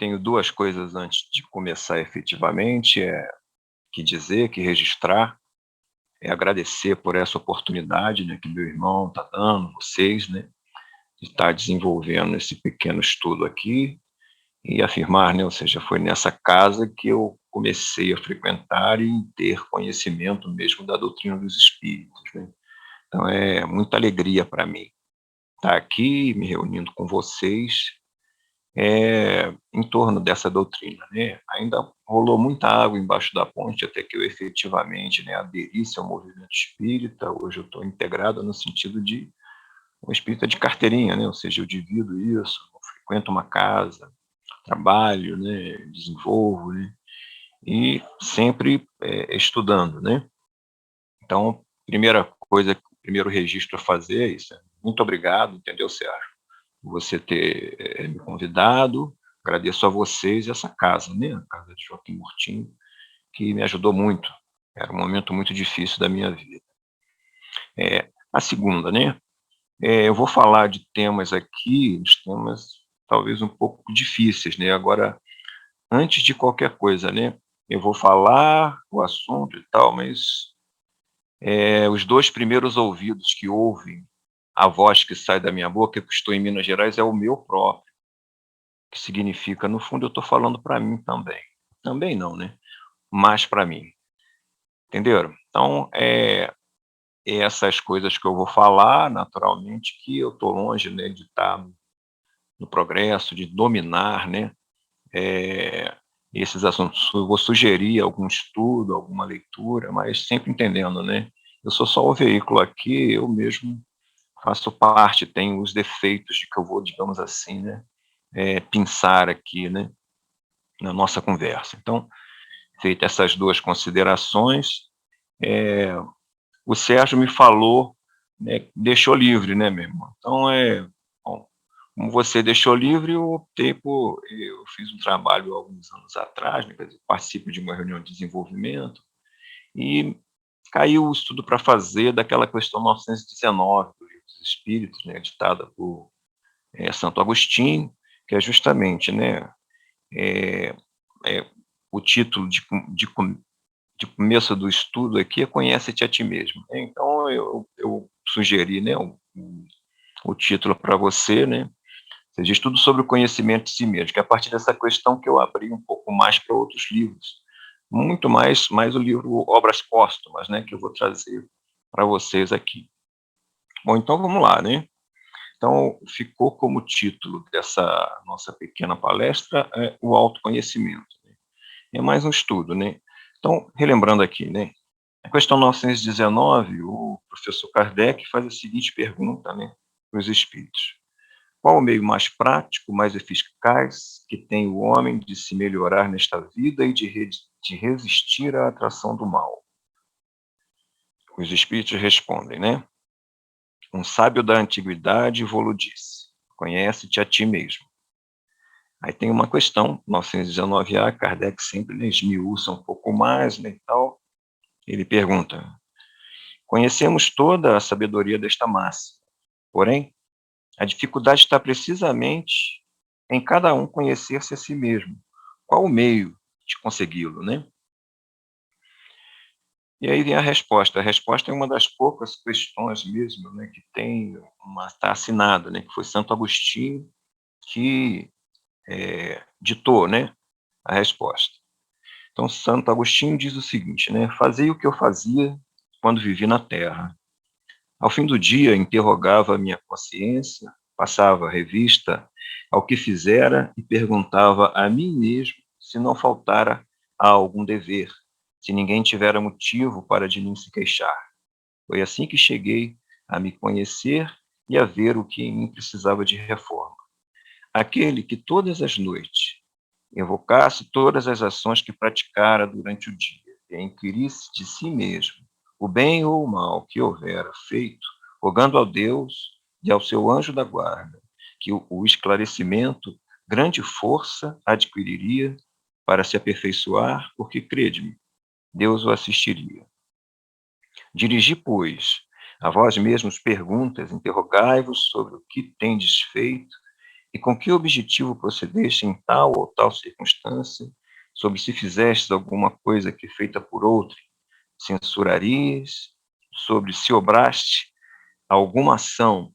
tenho duas coisas antes de começar efetivamente, que dizer, que registrar, agradecer por essa oportunidade, né, que meu irmão está dando, vocês, né, de estar desenvolvendo esse pequeno estudo aqui e afirmar, né, ou seja, foi nessa casa que eu comecei a frequentar e ter conhecimento mesmo da doutrina dos espíritos, né. Então é muita alegria para mim estar aqui me reunindo com vocês, em torno dessa doutrina, né. Ainda rolou muita água embaixo da ponte até que eu efetivamente, né, aderisse ao movimento espírita. Hoje eu estou integrado no sentido de um espírita de carteirinha, né, ou seja, eu divido isso, eu frequento uma casa, trabalho, né, desenvolvo, né, e sempre, estudando, né. Então, primeira coisa, primeiro registro a fazer é isso, muito obrigado, entendeu, Sérgio, por você ter, me convidado, agradeço a vocês e essa casa, né, a casa de Joaquim Murtinho, que me ajudou muito, era um momento muito difícil da minha vida. A segunda, né, eu vou falar de temas aqui, os temas talvez um pouco difíceis, né, agora, antes de qualquer coisa, né, eu vou falar o assunto e tal, mas, os 2 primeiros ouvidos que ouvem a voz que sai da minha boca, que eu estou em Minas Gerais, é o meu próprio, que significa, no fundo, eu estou falando para mim também. Também não, né, mas para mim, entenderam? Então, essas coisas que eu vou falar, naturalmente que eu estou longe, né, de estar no progresso, de dominar, né, eh, esses assuntos. Eu vou sugerir algum estudo, alguma leitura, mas sempre entendendo, né, eu sou só o veículo aqui, eu mesmo faço parte, tenho os defeitos de que eu vou, digamos assim, né, pensar aqui, né, na nossa conversa. Então, feita essas 2 considerações, eh, o Sérgio me falou, né, deixou livre, né, meu irmão. Então, bom, como você deixou livre, eu fiz um trabalho há alguns anos atrás, né, quer dizer, participo de uma reunião de desenvolvimento, e caiu o estudo para fazer daquela questão 919 do Livro dos Espíritos, né, ditada por, Santo Agostinho, que é justamente, né, eh eh, o título de começo do estudo aqui é "Conhece-te a ti mesmo", né. Então eu sugeri, né, o título para você, né, seja, estudo sobre o conhecimento de si mesmo, que é a partir dessa questão que eu abri um pouco mais para outros livros, muito mais o livro Obras Póstumas, né, que eu vou trazer para vocês aqui. Bom, então vamos lá, né. Então ficou como título dessa nossa pequena palestra, o autoconhecimento, né. É mais um estudo, né. Então, relembrando aqui, né, a questão 919, o professor Kardec faz a seguinte pergunta, né, para os espíritos: "Qual o meio mais prático, mais eficaz que tem o homem de se melhorar nesta vida e de resistir à atração do mal?" Os espíritos respondem, né: "Um sábio da antiguidade vô-lo disse: conhece-te a ti mesmo." Aí tem uma questão, 919A, Kardec sempre, né, esmiuça um pouco mais, né, e tal. Ele pergunta: "Conhecemos toda a sabedoria desta máxima, porém, a dificuldade está precisamente em cada um conhecer-se a si mesmo. Qual o meio de consegui-lo, né?" E aí vem a resposta é uma das poucas questões mesmo, né, que tem uma está assinado, né, que foi Santo Agostinho que, ditou, né, a resposta. Então Santo Agostinho diz o seguinte, né: "Fazei o que eu fazia quando vivi na terra. Ao fim do dia, interrogava a minha consciência, passava revista ao que fizera e perguntava a mim mesmo se não faltara a algum dever, se ninguém tivera motivo para de mim se queixar. Foi assim que cheguei a me conhecer e a ver o que em mim precisava de reforma. Aquele que todas as noites evocasse todas as ações que praticara durante o dia e inquirisse de si mesmo o bem ou o mal que houvera feito, rogando ao Deus e ao seu anjo da guarda que o esclarecimento grande força adquiriria para se aperfeiçoar, porque, crede-me, Deus o assistiria. Dirigi, pois, a vós mesmos perguntas, interrogai-vos sobre o que tendes feito E com que objetivo procedeste em tal ou tal circunstância, sobre se fizestes alguma coisa que feita por outro, censurarias, sobre se obraste alguma ação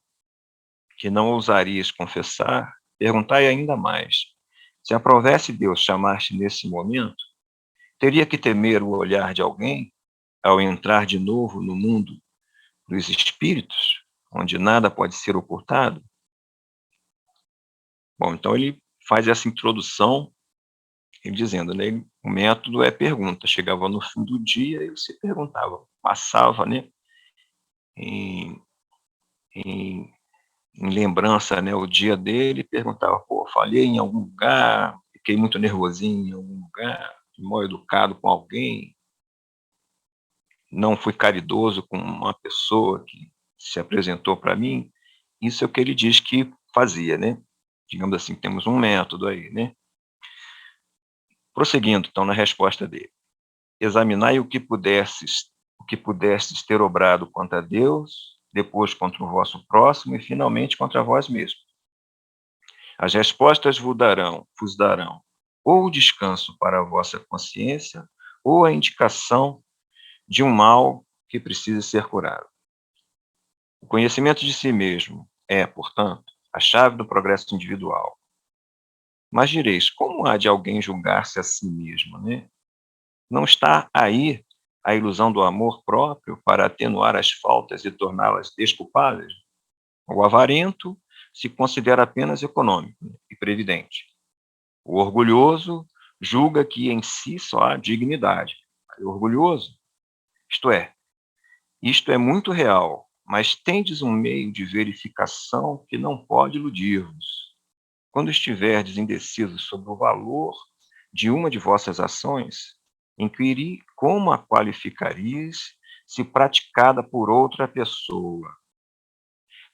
que não ousarias confessar, perguntai ainda mais. Se aprovesse Deus chamar-te nesse momento, teria que temer o olhar de alguém ao entrar de novo no mundo dos espíritos, onde nada pode ser ocultado? Bom, então ele faz essa introdução, ele dizendo, né, o método é pergunta. Chegava no fim do dia, ele se perguntava, passava, né, em, em, em lembrança, né, o dia dele, e perguntava, pô, falhei em algum lugar, fiquei muito nervosinho em algum lugar, fui mal educado com alguém, não fui caridoso com uma pessoa que se apresentou para mim. Isso é o que ele diz que fazia, né? Digamos assim, temos um método aí, né? Prosseguindo, então, na resposta dele. Examinai o que pudestes ter obrado contra Deus, depois contra o vosso próximo e finalmente contra vós mesmos. As respostas vos darão ou o descanso para a vossa consciência, ou a indicação de um mal que precisa ser curado. O conhecimento de si mesmo é, portanto, a chave do progresso individual. Mas direis, como há de alguém julgar-se a si mesmo, né? Não está aí a ilusão do amor próprio para atenuar as faltas e torná-las desculpáveis? O avarento se considera apenas econômico, né, e previdente. O orgulhoso julga que em si só há dignidade. O orgulhoso, isto é, isto é muito real, mas tendes um meio de verificação que não pode iludir-vos. Quando estiverdes indecisos sobre o valor de uma de vossas ações, inquiri como a qualificarias se praticada por outra pessoa.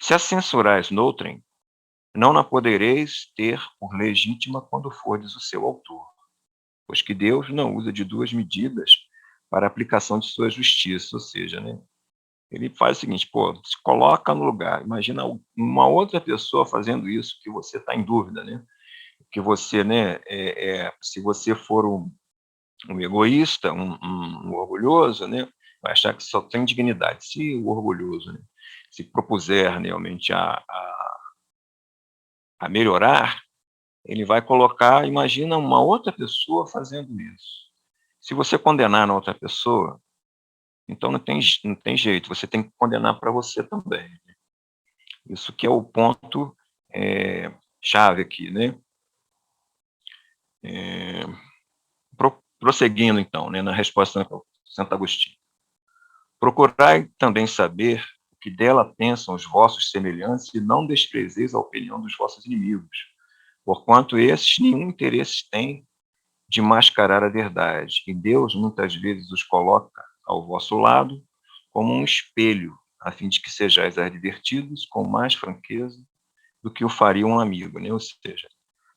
Se a censurais noutrem, não na podereis ter por legítima quando fordes o seu autor, pois que Deus não usa de duas medidas para a aplicação de sua justiça, ou seja, né, ele faz o seguinte, pô, se coloca no lugar, imagina uma outra pessoa fazendo isso que você está em dúvida, né? Que você, né, se você for um egoísta, um orgulhoso, né, vai achar que só tem dignidade. Se o orgulhoso, né, se propuser realmente a melhorar, ele vai colocar, imagina uma outra pessoa fazendo isso. Se você condenar na outra pessoa, então não tem jeito, você tem que condenar para você também. Isso que é o ponto chave aqui, né? É, prosseguindo, então, né, na resposta de Santo Agostinho. Procurai também saber o que dela pensam os vossos semelhantes e não desprezeis a opinião dos vossos inimigos, porquanto esses nenhum interesse têm de mascarar a verdade, e Deus muitas vezes os coloca ao vosso lado como um espelho, a fim de que sejais advertidos com mais franqueza do que o faria um amigo, né? Ou seja,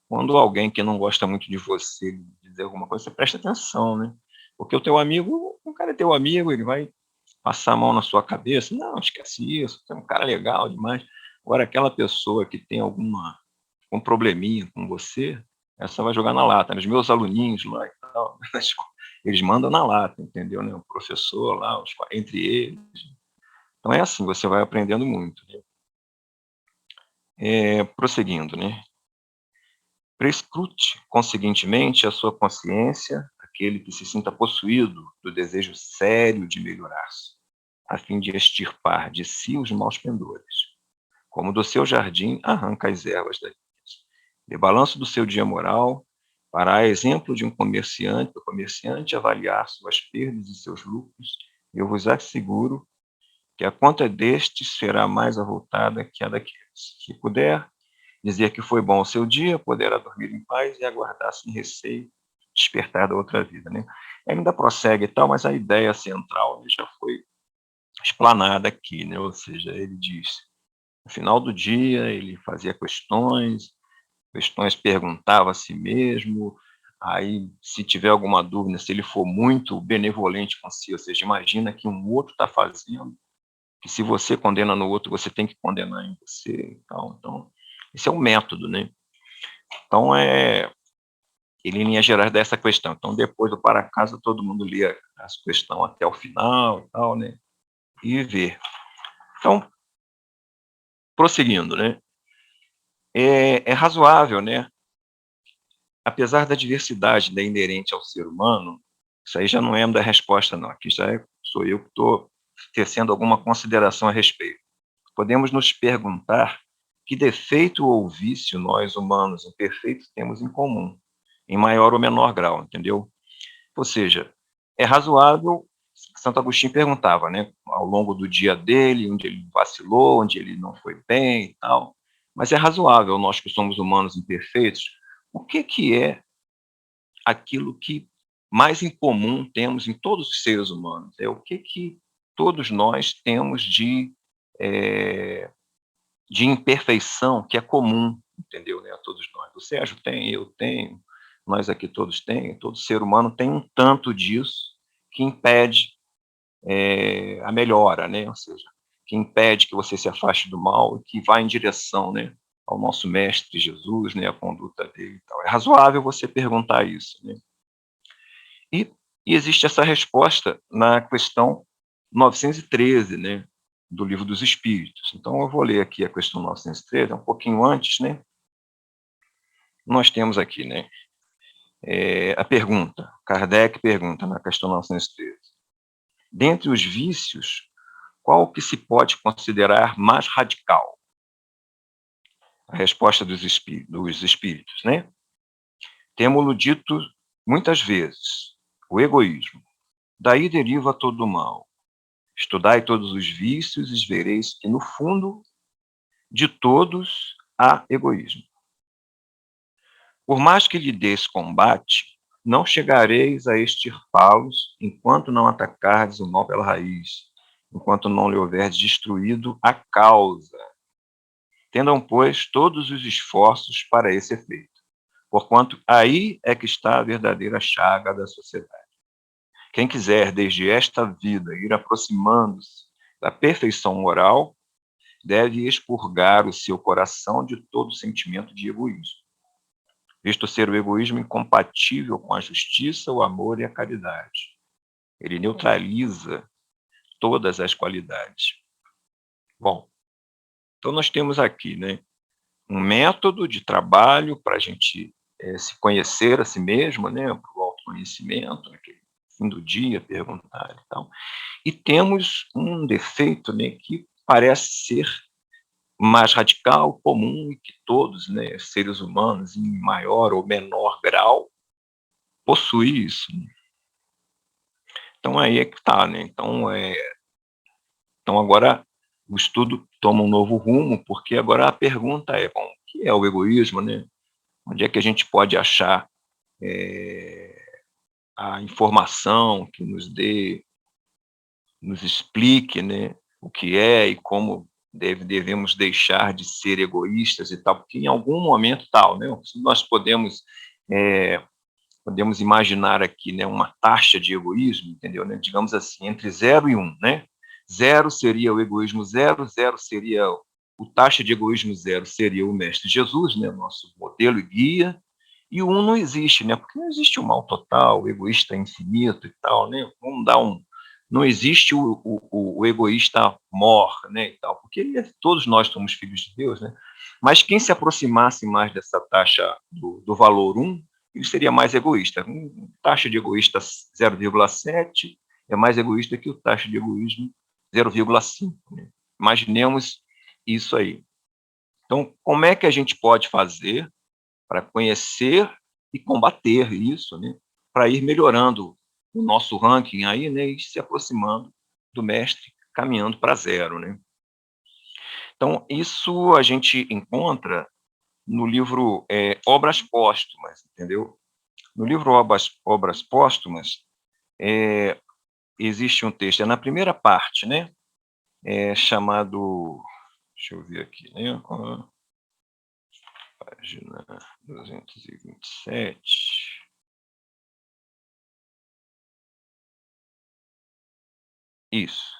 quando alguém que não gosta muito de você dizer alguma coisa, você presta atenção, né? Porque o teu amigo, o cara é teu amigo, ele vai passar a mão na sua cabeça, não, esquece isso, você é um cara legal demais. Agora, aquela pessoa que tem um probleminha com você, essa vai jogar na lata. Os meus aluninhos lá e tal, eles mandam na lata, entendeu? Né? O professor lá, entre eles. Então é assim, você vai aprendendo muito. Né? Prosseguindo, né? Prescrute, conseguintemente, a sua consciência, aquele que se sinta possuído do desejo sério de melhorar-se, a fim de extirpar de si os maus pendores. Como do seu jardim, arranca as ervas daninhas. De balanço do seu dia moral, para a exemplo de um comerciante, do comerciante avaliar suas perdas e seus lucros, eu vos asseguro que a conta destes será mais avultada que a daqueles. Se puder dizer que foi bom o seu dia, poderá dormir em paz e aguardar sem receio despertar da outra vida, né? Ainda prossegue e tal, mas a ideia central, né, já foi explanada aqui, né? Ou seja, ele diz, no final do dia, ele fazia questões perguntava a si mesmo, aí se tiver alguma dúvida, se ele for muito benevolente com si, ou seja, imagina que um outro está fazendo, que se você condena no outro, você tem que condenar em você, então esse é o método, né? Então, ele, em linhas gerais, dá essa questão. Então, depois do para casa, todo mundo lê a questão até o final e tal, né? E vê. Então, prosseguindo, né? É razoável, né? Apesar da diversidade, né, inerente ao ser humano, isso aí já não é da resposta, não. Aqui sou eu que estou tecendo alguma consideração a respeito. Podemos nos perguntar que defeito ou vício nós, humanos imperfeitos, temos em comum, em maior ou menor grau, entendeu? Ou seja, é razoável, Santo Agostinho perguntava, né, ao longo do dia dele, onde ele vacilou, onde ele não foi bem e tal, mas é razoável, nós que somos humanos imperfeitos, o que é aquilo que mais em comum temos em todos os seres humanos? É o que todos nós temos de imperfeição que é comum, entendeu, né, a todos nós. O Sérgio tem, eu tenho, nós aqui todos têm, todo ser humano tem um tanto disso que impede a melhora, né, ou seja, que impede que você se afaste do mal e que vá em direção, né, ao nosso mestre Jesus, né, a conduta dele e tal. É razoável você perguntar isso, né? E, e existe essa resposta na questão 913, né, do Livro dos Espíritos. Então, eu vou ler aqui a questão 913, um pouquinho antes, né? Nós temos aqui, né, a pergunta. Kardec pergunta na questão 913. Dentre os vícios, qual que se pode considerar mais radical? A resposta dos espíritos, né? Temo-lo dito muitas vezes, o egoísmo. Daí deriva todo o mal. Estudai todos os vícios e vereis que, no fundo, de todos há egoísmo. Por mais que lhe des combate, não chegareis a extirpá-los enquanto não atacardes o mal pela raiz, enquanto não lhe houverdes destruído a causa. Tendam, pois, todos os esforços para esse efeito, porquanto aí é que está a verdadeira chaga da sociedade. Quem quiser, desde esta vida, ir aproximando-se da perfeição moral, deve expurgar o seu coração de todo sentimento de egoísmo, visto ser o egoísmo incompatível com a justiça, o amor e a caridade. Ele neutraliza todas as qualidades. Bom, então nós temos aqui, né, um método de trabalho para a gente se conhecer a si mesmo, né, para o autoconhecimento, naquele fim do dia, perguntar e tal. E temos um defeito, né, que parece ser mais radical, comum, e que todos, né, seres humanos, em maior ou menor grau, possuem isso. Então aí é que está, né? Então agora o estudo toma um novo rumo, porque agora a pergunta é, bom, o que é o egoísmo, né? Onde é que a gente pode achar a informação que nos explique, né, o que é e como devemos deixar de ser egoístas e tal, porque em algum momento tal, né, nós podemos imaginar aqui, né, uma taxa de egoísmo, entendeu, né, digamos assim, entre 0 e 1, né, 0 seria o egoísmo zero, 0 seria o taxa de egoísmo 0 seria o Mestre Jesus, né, nosso modelo e guia, e o 1 não existe, né, porque não existe o mal total, o egoísta infinito e tal, né, vamos dar não existe o egoísta mor, né, e tal, porque todos nós somos filhos de Deus, né, mas quem se aproximasse mais dessa taxa do valor 1, ele seria mais egoísta. Taxa de egoísta 0,7 é mais egoísta que o taxa de egoísmo 0,5. Né? Imaginemos isso aí. Então, como é que a gente pode fazer para conhecer e combater isso, né? Para ir melhorando o nosso ranking aí, né? E se aproximando do mestre, caminhando para 0, né? Então, isso a gente encontra no livro Obras Póstumas, entendeu? No livro Obras Póstumas, existe um texto, é na primeira parte, né? Chamado, deixa eu ver aqui, né? Página 227. Isso.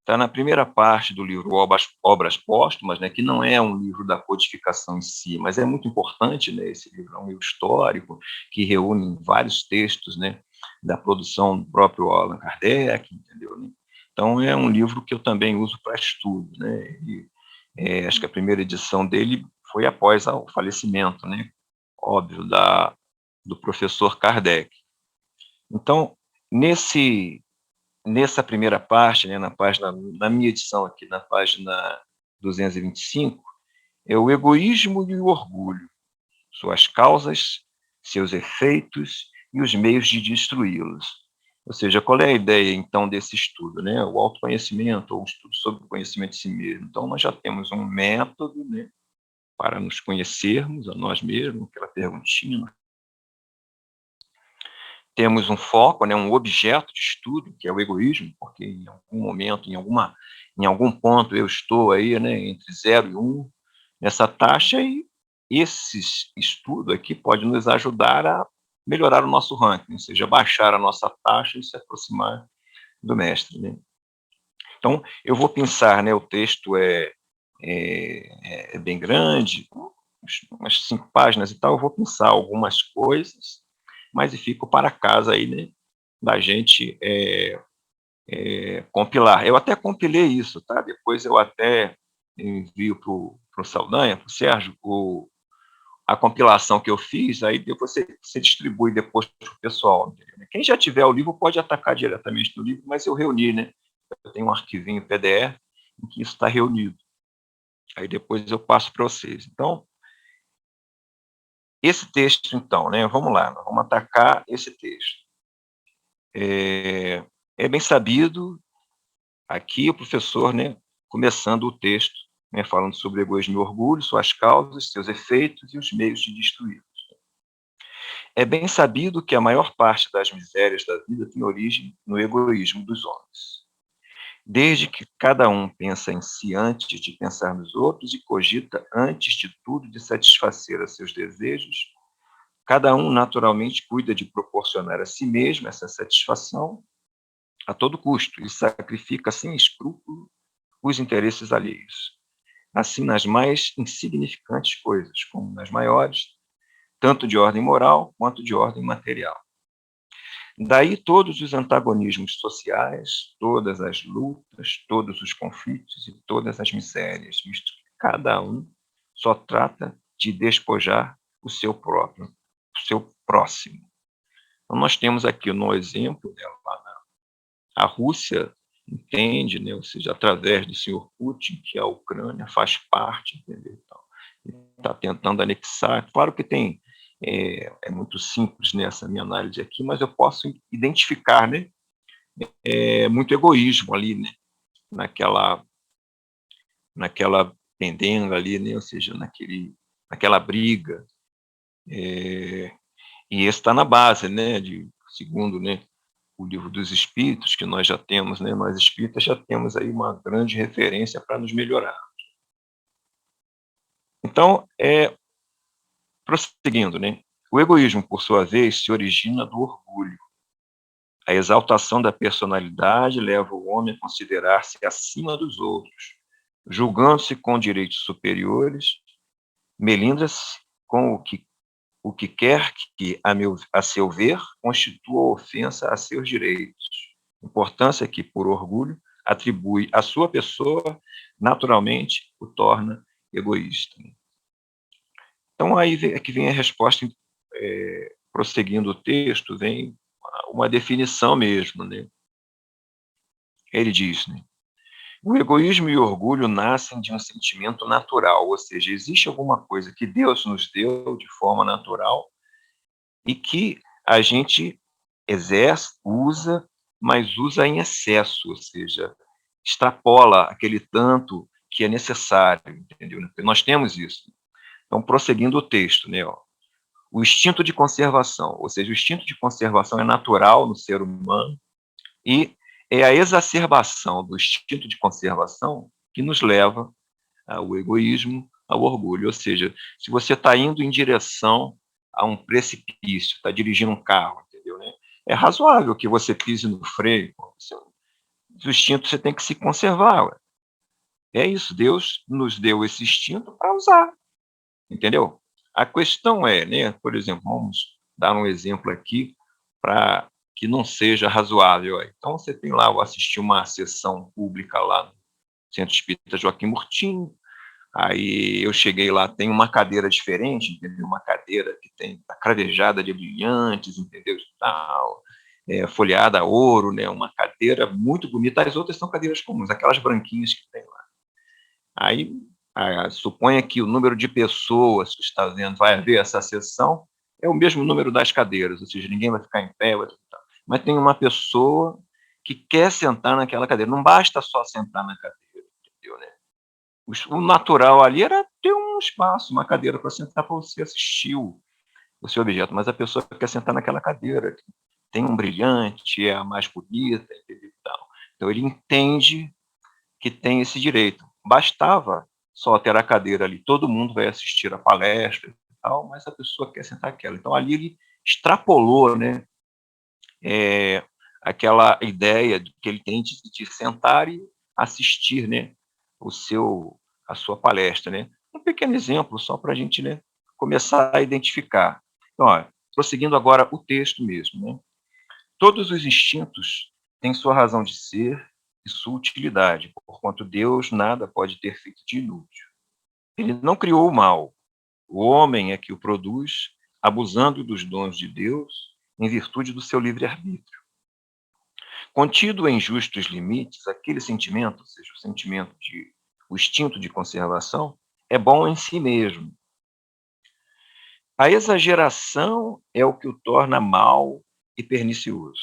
Está na primeira parte do livro Obras Póstumas, né, que não é um livro da codificação em si, mas é muito importante, né, esse livro é um livro histórico, que reúne vários textos, né, da produção do próprio Allan Kardec, entendeu? Né? Então, é um livro que eu também uso para estudo, né, e, acho que a primeira edição dele foi após o falecimento, né, óbvio, do professor Kardec. Então, nessa primeira parte, né, na minha edição aqui, na página 225, é o egoísmo e o orgulho, suas causas, seus efeitos e os meios de destruí-los. Ou seja, qual é a ideia, então, desse estudo? Né? O autoconhecimento, ou o estudo sobre o conhecimento de si mesmo. Então, nós já temos um método, né, para nos conhecermos a nós mesmos, aquela perguntinha. Temos um foco, né, um objeto de estudo, que é o egoísmo, porque em algum momento, em algum ponto, eu estou aí, né, entre 0 e 1, nessa taxa, e esse estudo aqui pode nos ajudar a melhorar o nosso ranking, ou seja, baixar a nossa taxa e se aproximar do mestre. Né? Então, eu vou pensar, né, o texto é bem grande, umas 5 páginas e tal, eu vou pensar algumas coisas, mas fico para casa aí, né, da gente compilar. Eu até compilei isso, tá? Depois eu até envio para o Saldanha, para o Sérgio, a compilação que eu fiz, aí depois você distribui depois para o pessoal. Entendeu? Quem já tiver o livro pode atacar diretamente no livro, mas eu reuni, né? Eu tenho um arquivinho PDF em que isso está reunido. Aí depois eu passo para vocês. Então, esse texto, então, né? Vamos lá, nós vamos atacar esse texto. É bem sabido, aqui o professor, né, começando o texto, né, falando sobre egoísmo e orgulho, suas causas, seus efeitos e os meios de destruí-los. É bem sabido que a maior parte das misérias da vida tem origem no egoísmo dos homens. Desde que cada um pensa em si antes de pensar nos outros e cogita, antes de tudo, de satisfazer a seus desejos, cada um naturalmente cuida de proporcionar a si mesmo essa satisfação a todo custo e sacrifica sem escrúpulo os interesses alheios. Assim, nas mais insignificantes coisas, como nas maiores, tanto de ordem moral quanto de ordem material. Daí todos os antagonismos sociais, todas as lutas, todos os conflitos e todas as misérias, visto que cada um só trata de despojar o seu próprio, o seu próximo. Então, nós temos aqui no exemplo dela, a Rússia entende, né, ou seja, através do senhor Putin, que a Ucrânia faz parte, entendeu? Então, está tentando anexar. Claro que tem, muito simples nessa minha análise aqui, mas eu posso identificar, né, muito egoísmo ali, né, naquela, naquela pendenga ali, né, ou seja, naquela briga. E esse está na base, né, segundo, né, o livro dos Espíritos, que nós já temos, né, nós espíritas já temos aí uma grande referência para nos melhorar. Então, prosseguindo, né, o egoísmo, por sua vez, se origina do orgulho. A exaltação da personalidade leva o homem a considerar-se acima dos outros, julgando-se com direitos superiores, melindra-se com o que quer que, a seu ver, constitua ofensa a seus direitos. Importância que, por orgulho, atribui à sua pessoa, naturalmente o torna egoísta. Então, aí é que vem a resposta, prosseguindo o texto, vem uma definição mesmo. Né? Ele diz, né? O egoísmo e o orgulho nascem de um sentimento natural, ou seja, existe alguma coisa que Deus nos deu de forma natural e que a gente exerce, usa, mas usa em excesso, ou seja, extrapola aquele tanto que é necessário, entendeu? Nós temos isso. Então, prosseguindo o texto, né, ó, o instinto de conservação, ou seja, o instinto de conservação é natural no ser humano e é a exacerbação do instinto de conservação que nos leva ao egoísmo, ao orgulho. Ou seja, se você está indo em direção a um precipício, está dirigindo um carro, entendeu? Né? É razoável que você pise no freio, O instinto você tem que se conservar, ué. É isso, Deus nos deu esse instinto para usar, entendeu? A questão é, né, por exemplo, vamos dar um exemplo aqui para que não seja razoável aí. Então você tem lá, eu assisti uma sessão pública lá no Centro Espírita Joaquim Murtinho, aí eu cheguei lá, tem uma cadeira diferente, entendeu? Uma cadeira que tem a cravejada de brilhantes, entendeu? Tal, folheada a ouro, né? Uma cadeira muito bonita. As outras são cadeiras comuns, aquelas branquinhas que tem lá. Aí, suponha que o número de pessoas que está vendo vai ver essa sessão é o mesmo número das cadeiras, ou seja, ninguém vai ficar em pé, mas tem uma pessoa que quer sentar naquela cadeira. Não basta só sentar na cadeira, entendeu, né? O natural ali era ter um espaço, uma cadeira para sentar para você assistir o seu objeto, mas a pessoa quer sentar naquela cadeira, tem um brilhante, é a mais bonita, entendeu? Então ele entende que tem esse direito. Bastava só ter a cadeira ali, todo mundo vai assistir a palestra e tal, mas a pessoa quer sentar aquela. Então ali ele extrapolou, né, aquela ideia que ele tem de sentar e assistir, né, a sua palestra, né. Um pequeno exemplo só para a gente, né, começar a identificar. Então, prosseguindo agora o texto mesmo, né. Todos os instintos têm sua razão de ser e sua utilidade, porquanto Deus nada pode ter feito de inútil. Ele não criou o mal, o homem é que o produz, abusando dos dons de Deus em virtude do seu livre-arbítrio. Contido em justos limites, aquele sentimento, ou seja, o instinto de conservação, é bom em si mesmo. A exageração é o que o torna mal e pernicioso.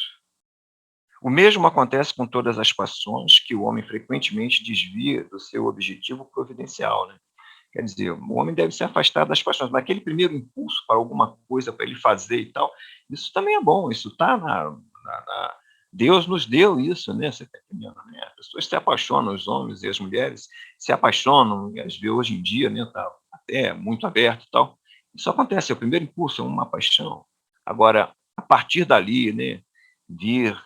O mesmo acontece com todas as passões que o homem frequentemente desvia do seu objetivo providencial, né. Quer dizer, o homem deve se afastar das paixões, mas aquele primeiro impulso para alguma coisa, para ele fazer e tal, isso também é bom, isso está na Deus nos deu isso, né, você está entendendo, né, as pessoas se apaixonam, os homens e as mulheres se apaixonam, e às vezes hoje em dia, né, tá até muito aberto e tal. Isso acontece, é o primeiro impulso, é uma paixão. Agora, a partir dali, né, vir,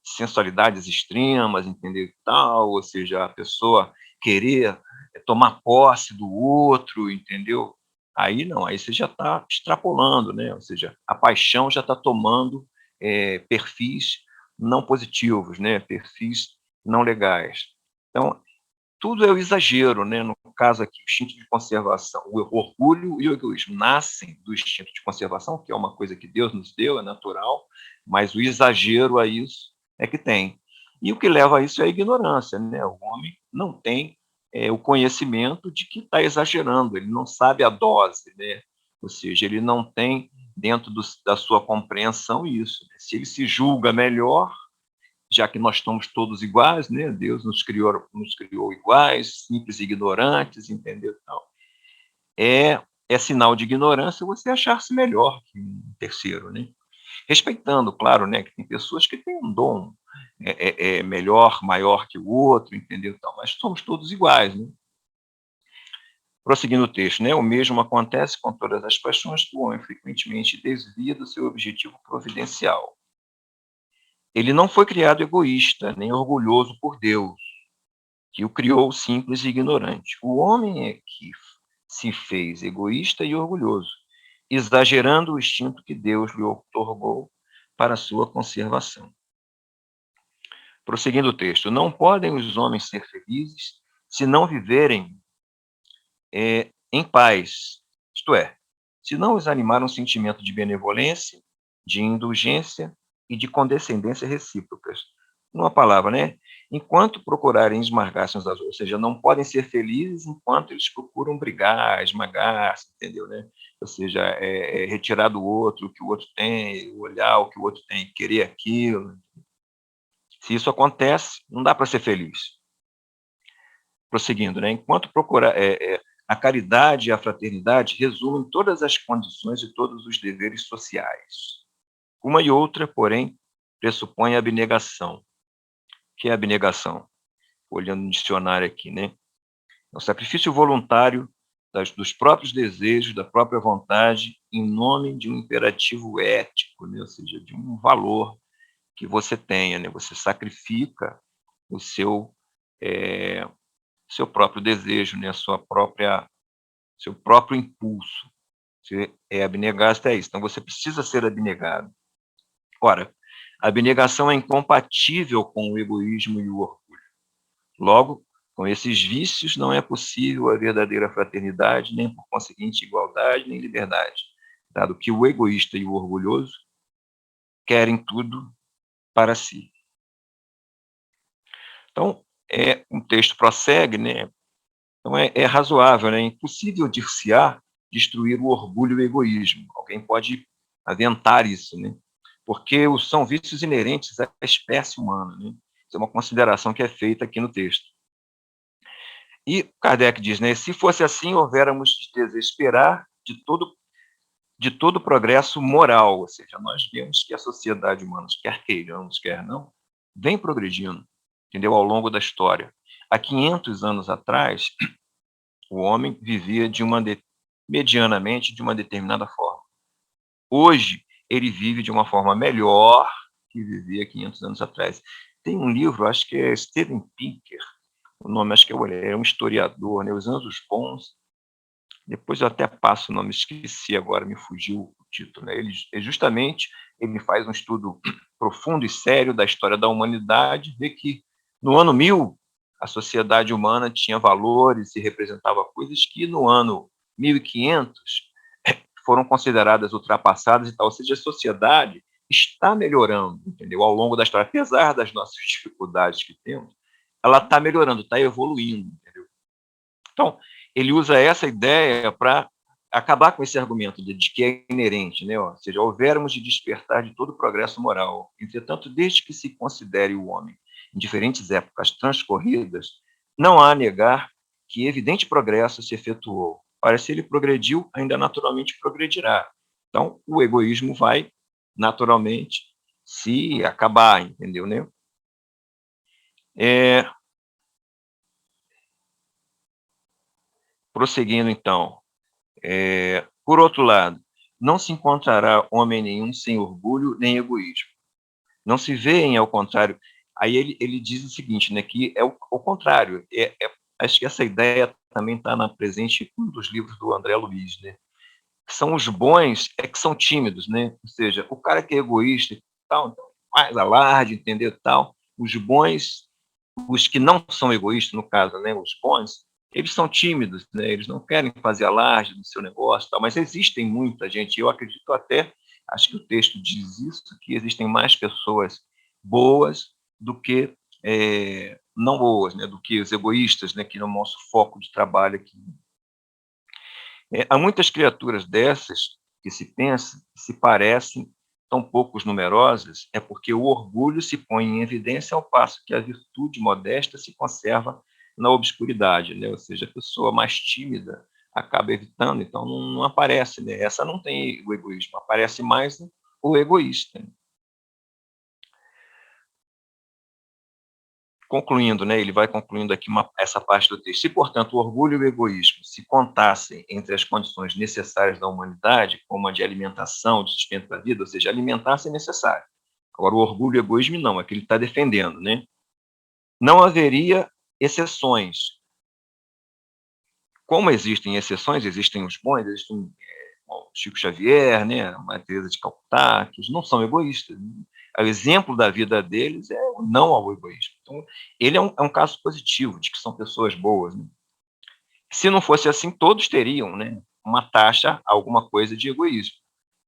sensualidades extremas, entendeu, e tal, ou seja, a pessoa querer tomar posse do outro, entendeu? Aí não, aí você já está extrapolando, né? Ou seja, a paixão já está tomando perfis não positivos, né? Perfis não legais. Então, tudo é o exagero, né? No caso aqui, o instinto de conservação, o orgulho e o egoísmo nascem do instinto de conservação, que é uma coisa que Deus nos deu, é natural, mas o exagero a isso é que tem. E o que leva a isso é a ignorância, né? O homem não tem o conhecimento de que está exagerando, ele não sabe a dose, né? Ou seja, ele não tem dentro da sua compreensão isso, né? Se ele se julga melhor, já que nós estamos todos iguais, né? Deus nos criou iguais, simples e ignorantes, entendeu? Então, é sinal de ignorância você achar-se melhor que um terceiro, né? Respeitando, claro, né, que tem pessoas que têm um dom melhor, maior que o outro, entendeu? Então, mas somos todos iguais, né? Prosseguindo o texto, né? O mesmo acontece com todas as paixões que o homem frequentemente desvia do seu objetivo providencial. Ele não foi criado egoísta, nem orgulhoso por Deus, que o criou simples e ignorante. O homem é que se fez egoísta e orgulhoso, exagerando o instinto que Deus lhe outorgou para a sua conservação. Prosseguindo o texto, não podem os homens ser felizes se não viverem em paz, isto é, se não os animar um sentimento de benevolência, de indulgência e de condescendência recíprocas. Numa palavra, né? Enquanto procurarem esmagar-se uns aos outros, ou seja, não podem ser felizes enquanto eles procuram brigar, esmagar-se, entendeu, né? Ou seja, retirar do outro o que o outro tem, olhar o que o outro tem, querer aquilo. Se isso acontece, não dá para ser feliz. Prosseguindo, né? Enquanto procurar, a caridade e a fraternidade resumem todas as condições e todos os deveres sociais. Uma e outra, porém, pressupõe a abnegação. O que é abnegação? Olhando no dicionário aqui, né? É o sacrifício voluntário dos próprios desejos, da própria vontade, em nome de um imperativo ético, né? Ou seja, de um valor que você tenha, né? Você sacrifica o seu próprio desejo, né? Seu próprio impulso. Você é abnegado, é isso. Então você precisa ser abnegado. Ora, a abnegação é incompatível com o egoísmo e o orgulho. Logo, com esses vícios não é possível a verdadeira fraternidade, nem por conseguinte igualdade, nem liberdade, dado que o egoísta e o orgulhoso querem tudo para si. Então, um texto prossegue, né? Então é razoável, né? É impossível dir-se-á destruir o orgulho e o egoísmo. Alguém pode aventar isso, né? Porque são vícios inerentes à espécie humana, né? Isso é uma consideração que é feita aqui no texto. E Kardec diz, né? Se fosse assim, houvéramos de desesperar de todo progresso moral, ou seja, nós vemos que a sociedade humana, quer queiramos, quer não, vem progredindo, entendeu? Ao longo da história. Há 500 anos atrás, o homem vivia medianamente de uma determinada forma. Hoje, ele vive de uma forma melhor que vivia 500 anos atrás. Tem um livro, acho que é Steven Pinker, o nome acho que é um historiador, né? Os Anos Bons. Depois eu até passo o nome, esqueci agora, me fugiu o título. Né? Ele faz um estudo profundo e sério da história da humanidade, vê que no ano 1000 a sociedade humana tinha valores e representava coisas que no ano 1500 foram consideradas ultrapassadas e tal. Ou seja, a sociedade está melhorando, entendeu? Ao longo da história, apesar das nossas dificuldades que temos, ela está melhorando, está evoluindo, entendeu? Então, ele usa essa ideia para acabar com esse argumento de que é inerente, né? Ou seja, houvermos de despertar de todo o progresso moral. Entretanto, desde que se considere o homem em diferentes épocas transcorridas, não há a negar que evidente progresso se efetuou. Ora, se ele progrediu, ainda naturalmente progredirá. Então, o egoísmo vai naturalmente se acabar, entendeu, né? Prosseguindo, então, por outro lado, não se encontrará homem nenhum sem orgulho nem egoísmo. Não se vêem, ao contrário. Aí ele diz o seguinte, né, que é o contrário. Acho que essa ideia também está presente em um dos livros do André Luiz, né? Que são os bons que são tímidos, né? Ou seja, o cara que é egoísta e tal, faz alarde, entendeu, tal. Os bons, os que não são egoístas, no caso, né, os bons, eles são tímidos, né, eles não querem fazer alarde do seu negócio, tal, mas existem muita gente, eu acredito até, acho que o texto diz isso, que existem mais pessoas boas do que não boas, né, do que os egoístas, né, que é o nosso foco de trabalho aqui. Há muitas criaturas dessas que se parecem tão poucos numerosas, é porque o orgulho se põe em evidência ao passo que a virtude modesta se conserva na obscuridade, né? Ou seja, a pessoa mais tímida acaba evitando, então não aparece, né? Essa não tem o egoísmo, aparece mais o egoísta. Concluindo, né, ele vai concluindo aqui essa parte do texto. Se, portanto, o orgulho e o egoísmo se contassem entre as condições necessárias da humanidade, como a de alimentação, de sustento da vida, ou seja, alimentar-se é necessário. Agora, o orgulho e o egoísmo não, é que ele está defendendo, né? Não haveria exceções. Como existem exceções, existem os bons, existem Chico Xavier, né, Maria Teresa de Calcutá, que não são egoístas. O exemplo da vida deles é o não ao egoísmo. Então, ele é um caso positivo, de que são pessoas boas. Né? Se não fosse assim, todos teriam, né, uma taxa, alguma coisa de egoísmo.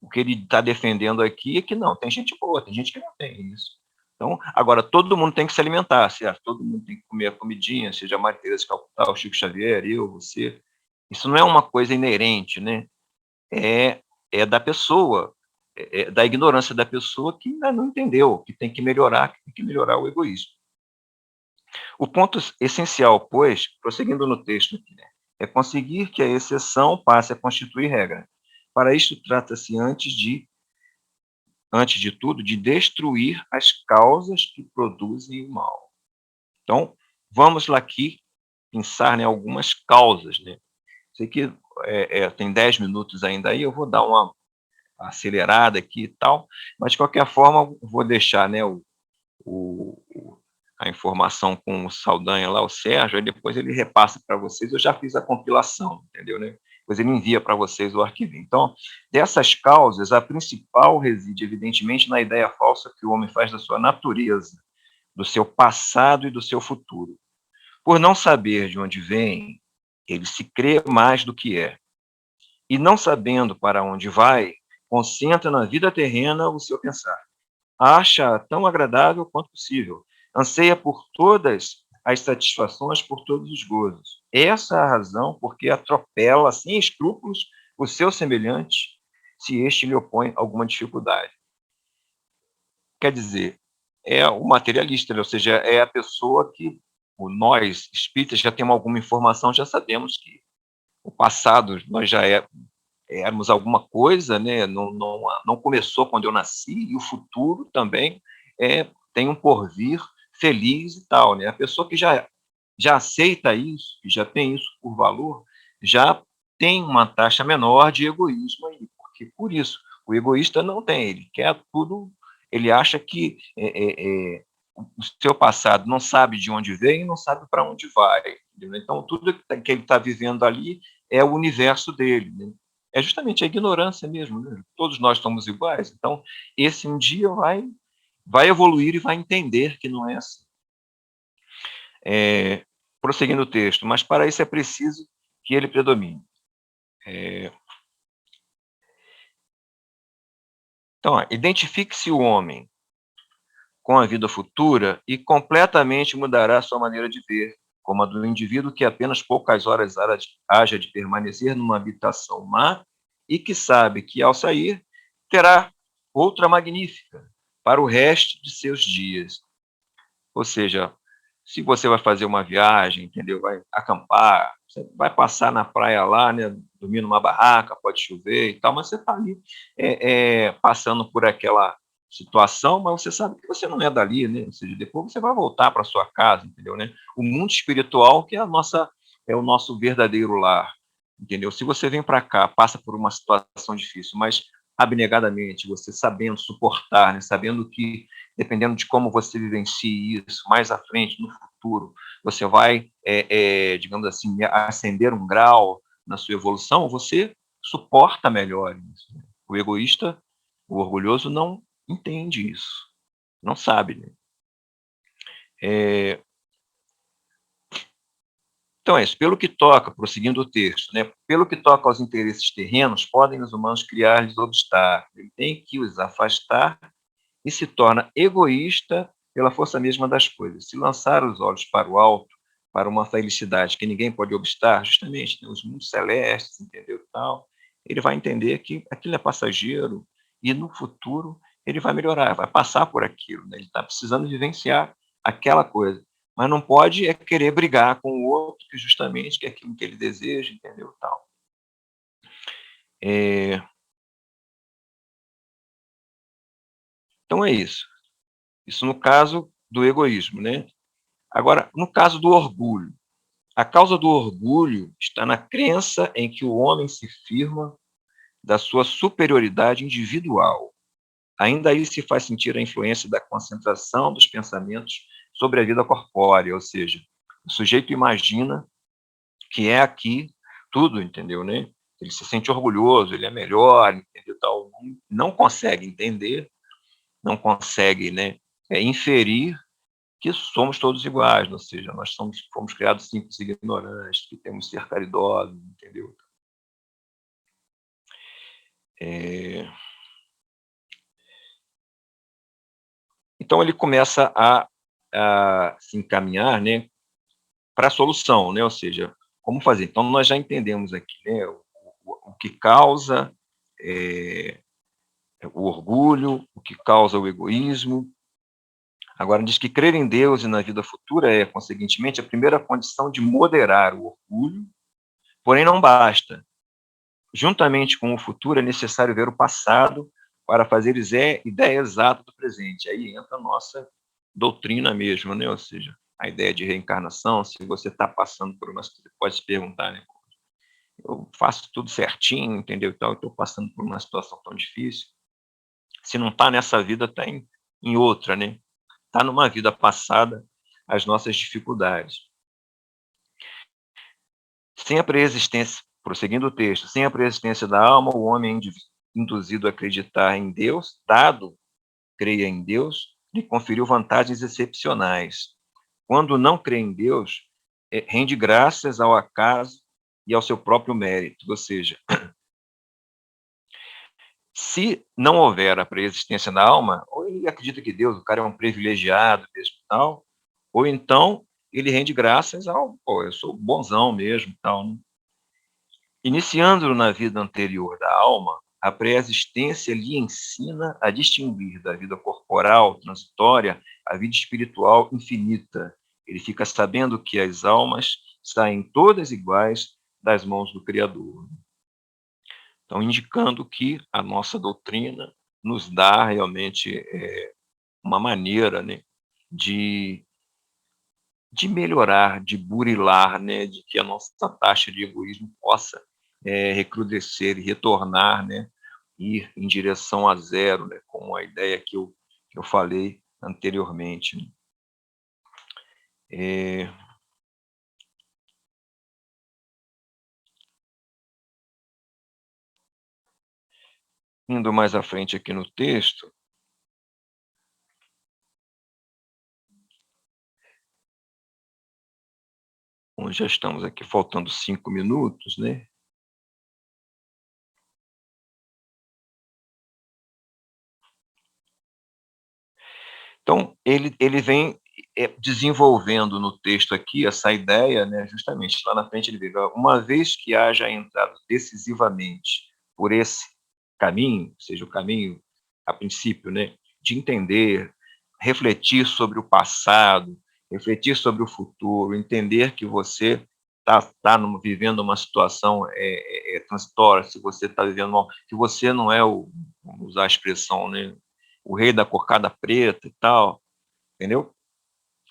O que ele está defendendo aqui é que não, tem gente boa, tem gente que não tem isso. Então, agora, todo mundo tem que se alimentar, certo? Todo mundo tem que comer a comidinha, seja a Maria Teresa de Calcutá, o Chico Xavier, eu, você. Isso não é uma coisa inerente, né? É da pessoa, da ignorância da pessoa que ainda não entendeu, que tem que melhorar o egoísmo. O ponto essencial, pois, prosseguindo no texto aqui, né, é conseguir que a exceção passe a constituir regra. Para isto, trata-se, antes de tudo, de destruir as causas que produzem o mal. Então, vamos lá aqui pensar, né, algumas causas. Né? Sei que tem 10 minutos ainda aí, eu vou dar acelerada aqui e tal, mas de qualquer forma vou deixar, né, o a informação com o Saldanha lá, o Sérgio, aí depois ele repassa para vocês, eu já fiz a compilação, entendeu, né? Depois ele envia para vocês o arquivo. Então, dessas causas, a principal reside, evidentemente, na ideia falsa que o homem faz da sua natureza, do seu passado e do seu futuro. Por não saber de onde vem, ele se crê mais do que é. E não sabendo para onde vai, concentra na vida terrena o seu pensar. Acha tão agradável quanto possível. Anseia por todas as satisfações, por todos os gozos. Essa é a razão porque atropela sem escrúpulos o seu semelhante, se este lhe opõe alguma dificuldade. Quer dizer, é o materialista, né? Ou seja, é a pessoa que nós, espíritas, já temos alguma informação, já sabemos que o passado nós já éramos alguma coisa, né? Não começou quando eu nasci, e o futuro também tem um porvir feliz e tal, né? A pessoa que já aceita isso, que já tem isso por valor, já tem uma taxa menor de egoísmo aí, porque por isso o egoísta não tem, ele quer tudo, ele acha que o seu passado não sabe de onde vem e não sabe para onde vai, entendeu? Então tudo que ele está vivendo ali é o universo dele, né? É justamente a ignorância mesmo, né? Todos nós somos iguais, então esse um dia vai evoluir e vai entender que não é assim. Prosseguindo o texto, mas para isso é preciso que ele predomine. Então, identifique-se o homem com a vida futura e completamente mudará sua maneira de ver, como a do indivíduo que apenas poucas horas haja de permanecer numa habitação má e que sabe que, ao sair, terá outra magnífica para o resto de seus dias. Ou seja, se você vai fazer uma viagem, entendeu? Vai acampar, você vai passar na praia lá, né? Dormir numa barraca, pode chover e tal, mas você está ali passando por aquela situação, mas você sabe que você não é dali, né? Ou seja, depois você vai voltar para sua casa, entendeu, né? O mundo espiritual que é o nosso verdadeiro lar, entendeu? Se você vem para cá, passa por uma situação difícil, mas abnegadamente, você sabendo suportar, né? Sabendo que dependendo de como você vivencie isso, mais à frente, no futuro, você vai, digamos assim, ascender um grau na sua evolução, você suporta melhor isso, né? O egoísta, o orgulhoso, não entende isso, não sabe, né? Então é isso. Pelo que toca, prosseguindo o texto, né? Pelo que toca aos interesses terrenos, podem os humanos criar-lhes obstáculos. Ele tem que os afastar e se torna egoísta pela força mesma das coisas. Se lançar os olhos para o alto, para uma felicidade que ninguém pode obstar, justamente, né, os mundos celestes, entendeu, tal, ele vai entender que aquilo é passageiro e no futuro ele vai melhorar, vai passar por aquilo, né? Ele está precisando vivenciar aquela coisa, mas não pode querer brigar com o outro, que justamente que é aquilo que ele deseja, entendeu, tal. Então é isso. Isso no caso do egoísmo, né? Agora, no caso do orgulho, a causa do orgulho está na crença em que o homem se firma da sua superioridade individual. Ainda aí se faz sentir a influência da concentração dos pensamentos sobre a vida corpórea, ou seja, o sujeito imagina que é aqui tudo, entendeu, né? Ele se sente orgulhoso, ele é melhor, entendeu? Tal. Não consegue entender, não consegue, né, inferir que somos todos iguais, ou seja, nós fomos criados simples e ignorantes, que temos que ser caridosos, entendeu? Então ele começa a se encaminhar, né, para a solução, né? Ou seja, como fazer. Então nós já entendemos aqui, né, o que causa o orgulho, o que causa o egoísmo. Agora diz que crer em Deus e na vida futura é, conseguintemente, a primeira condição de moderar o orgulho, porém não basta. Juntamente com o futuro, é necessário ver o passado para fazer ideia exata do presente. Aí entra a nossa doutrina mesmo, né? Ou seja, a ideia de reencarnação, se você está passando por uma... Você pode se perguntar, né? eu faço tudo certinho, entendeu, e tal, estou passando por uma situação tão difícil. Se não está nessa vida, está em outra, né, está numa vida passada as nossas dificuldades. Sem a preexistência prosseguindo o texto, sem a preexistência da alma, o homem é induzido a acreditar em Deus, dado creia em Deus, lhe conferiu vantagens excepcionais. Quando não crê em Deus, rende graças ao acaso e ao seu próprio mérito, ou seja, se não houver a preexistência da alma, ou ele acredita que Deus, o cara é um privilegiado mesmo, tal, ou então ele rende graças ao, pô, eu sou bonzão mesmo, tal, né? Iniciando na vida anterior da alma, a pré-existência lhe ensina a distinguir da vida corporal transitória a vida espiritual infinita. Ele fica sabendo que as almas saem todas iguais das mãos do Criador. Então, indicando que a nossa doutrina nos dá realmente uma maneira, né, de, de melhorar, de burilar, né, de que a nossa taxa de egoísmo possa recrudescer e retornar, né, ir em direção a zero, né, como a ideia que eu falei anteriormente. Né. É, indo mais à frente aqui no texto, onde já estamos aqui faltando 5 minutos, né? Então, ele vem desenvolvendo no texto aqui essa ideia, né, justamente lá na frente ele diz: uma vez que haja entrado decisivamente por esse caminho, seja o caminho, a princípio, né, de entender, refletir sobre o passado, refletir sobre o futuro, entender que você está vivendo uma situação transitória, se você está vivendo uma, que você não é o, vamos usar a expressão, né, o rei da cocada preta e tal, entendeu?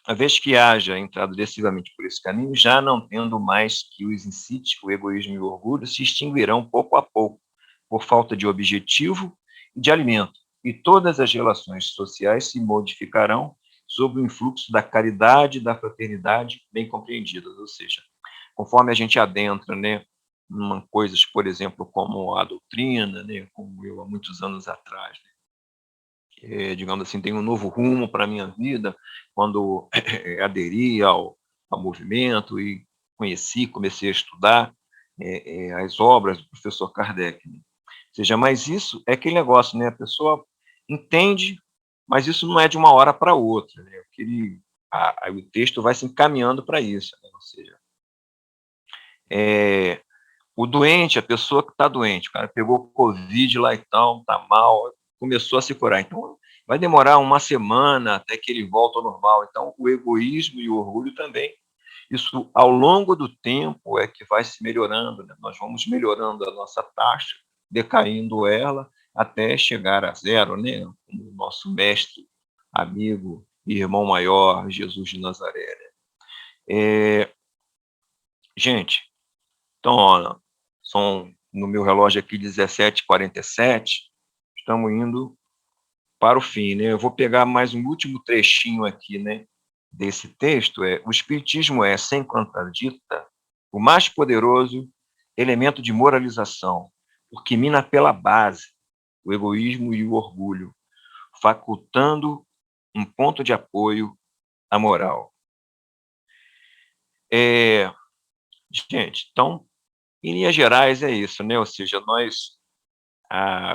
A vez que haja entrado decisivamente por esse caminho, já não tendo mais que os incite, o egoísmo e o orgulho se extinguirão pouco a pouco, por falta de objetivo e de alimento, e todas as relações sociais se modificarão sob o influxo da caridade e da fraternidade bem compreendidas, ou seja, conforme a gente adentra, né, em coisas, por exemplo, como a doutrina, né, como eu há muitos anos atrás, né, digamos assim, tem um novo rumo para a minha vida, quando aderi ao movimento e comecei a estudar as obras do professor Kardec. Né? Ou seja, mas isso é aquele negócio, né? A pessoa entende, mas isso não é de uma hora para outra. Né? O texto vai se encaminhando para isso. Né? Ou seja, é, o doente, a pessoa que está doente, o cara pegou Covid lá e tal, está mal, começou a se curar. Então, vai demorar uma semana até que ele volte ao normal. Então, o egoísmo e o orgulho também. Isso, ao longo do tempo, é que vai se melhorando. Né? Nós vamos melhorando a nossa taxa, decaindo ela, até chegar a zero, né? Como o nosso mestre, amigo e irmão maior, Jesus de Nazaré. Né? Gente, então, ó, são no meu relógio aqui 17h47, estamos indo para o fim, né? Eu vou pegar mais um último trechinho aqui, né, desse texto. O espiritismo é, sem contradita, o mais poderoso elemento de moralização, porque mina pela base o egoísmo e o orgulho, facultando um ponto de apoio à moral. Gente, então, em linhas gerais é isso, né? Ou seja,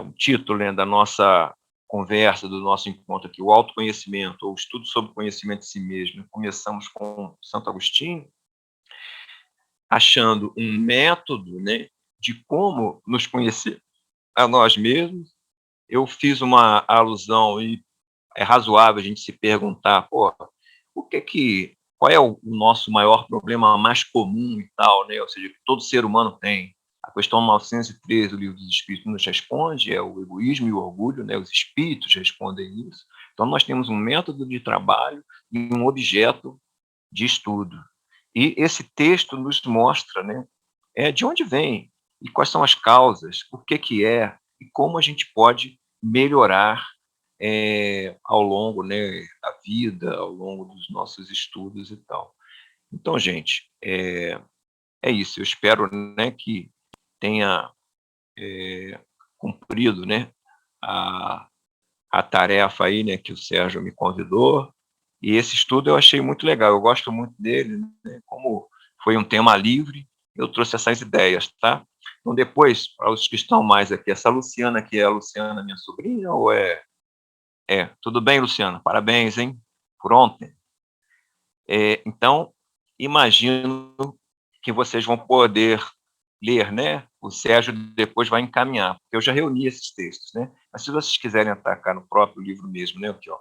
o título, né, da nossa conversa, do nosso encontro aqui, o autoconhecimento, ou o estudo sobre o conhecimento de si mesmo. Começamos com Santo Agostinho, achando um método, né, de como nos conhecer a nós mesmos. Eu fiz uma alusão, e é razoável a gente se perguntar, pô, qual é o nosso maior problema mais comum e tal, né? Ou seja, que todo ser humano tem. A questão 913 do Livro dos Espíritos nos responde, é o egoísmo e o orgulho, né? Os espíritos respondem isso. Então, nós temos um método de trabalho e um objeto de estudo. E esse texto nos mostra, né, de onde vem e quais são as causas, o que que é e como a gente pode melhorar, ao longo, né, da vida, ao longo dos nossos estudos e tal. Então, gente, é isso. Eu espero, né, que tenha, cumprido, né, a a tarefa aí, né, que o Sérgio me convidou, e esse estudo eu achei muito legal, eu gosto muito dele, né, como foi um tema livre, eu trouxe essas ideias, tá. Então depois, para os que estão mais aqui, essa Luciana aqui é a Luciana minha sobrinha ou tudo bem Luciana? Parabéns, hein, por ontem. Então, imagino que vocês vão poder ler, né, o Sérgio depois vai encaminhar, porque eu já reuni esses textos, né, mas se vocês quiserem atacar no próprio livro mesmo, né, aqui ó,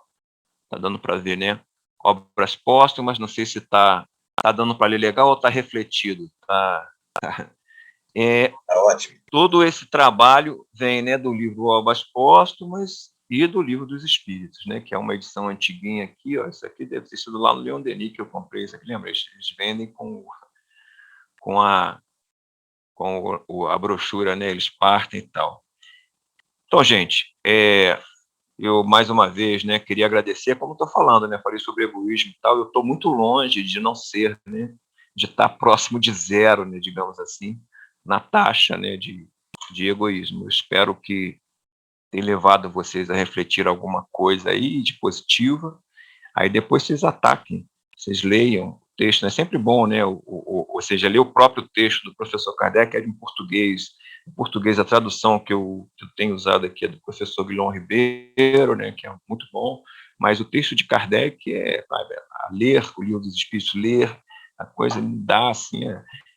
tá dando para ver, né, obras póstumas, não sei se tá dando para ler legal ou tá refletido, tá. Tá ótimo. Todo esse trabalho vem, né, do livro Obras Póstumas e do Livro dos Espíritos, né, que é uma edição antiguinha aqui, ó, isso aqui deve ter sido lá no Leon Denis que eu comprei isso aqui, lembra? Eles vendem com a a brochura, né, eles partem e tal. Então, gente, eu mais uma vez, né, queria agradecer, como estou falando, né, falei sobre egoísmo e tal, eu estou muito longe de não ser, né, de estar próximo de zero, né, digamos assim, na taxa, né, de egoísmo. Eu espero que tenha levado vocês a refletir alguma coisa aí de positiva. Aí depois vocês ataquem, vocês leiam o texto, né, é sempre bom, né, ou seja, ler o próprio texto do professor Kardec, em português a tradução que eu tenho usado aqui é do professor Guilherme Ribeiro, né, que é muito bom, mas o texto de Kardec a ler o Livro dos Espíritos, ler, a coisa me dá, assim,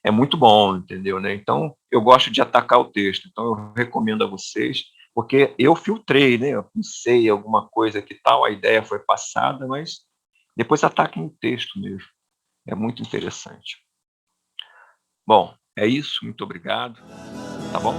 é muito bom, entendeu, né, então eu gosto de atacar o texto, então eu recomendo a vocês, porque eu filtrei, né, eu pensei alguma coisa que tal, a ideia foi passada, mas depois ataquem o texto mesmo. É muito interessante. Bom, é isso, muito obrigado, tá bom?